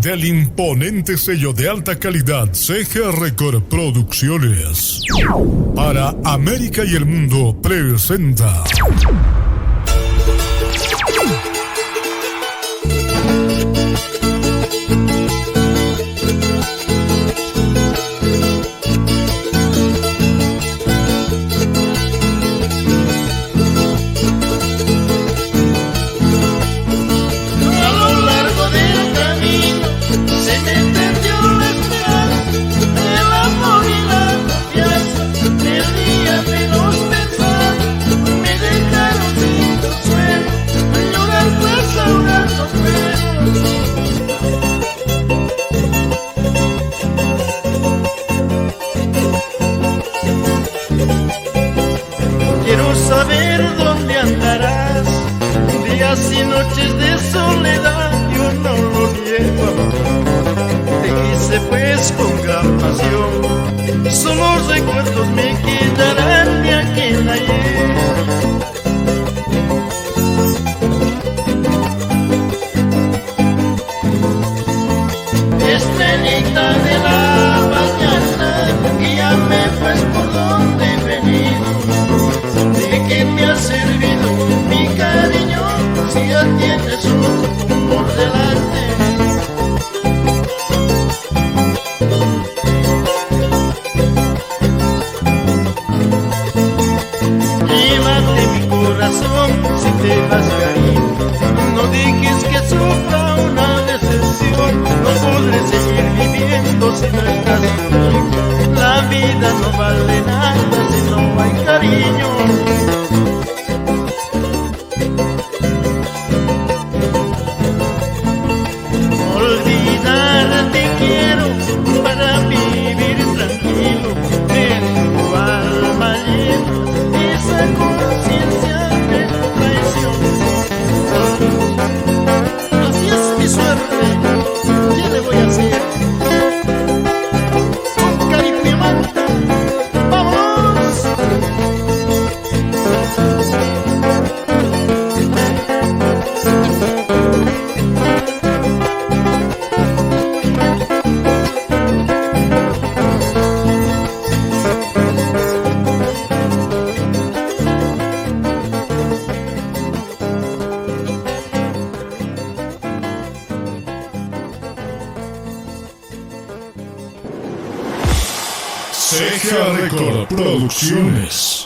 Del imponente sello de alta calidad CG Record Producciones, para América y el Mundo presenta saber dónde andarás, días y noches de soledad, yo no lo niego, amor. Te quise pues con gran pasión, solo recuerdos me quedarán de aquel ayer. Estrellita de la mañana, guíame pues por donde he venido. ¿Qué te ha servido mi cariño si ya tienes otro por delante? Llévate mi corazón si te vas, cariño. No dejes que sufra una decepción. No podré seguir viviendo si no estás conmigo. La vida no vale nada si no hay cariño. Olvidarte quiero para vivir tranquilo, en tu alma llena esa conciencia de traición. Así es mi suerte, ¿qué le voy a hacer? Con cariño manta, ¡vamos! CG Record Producciones.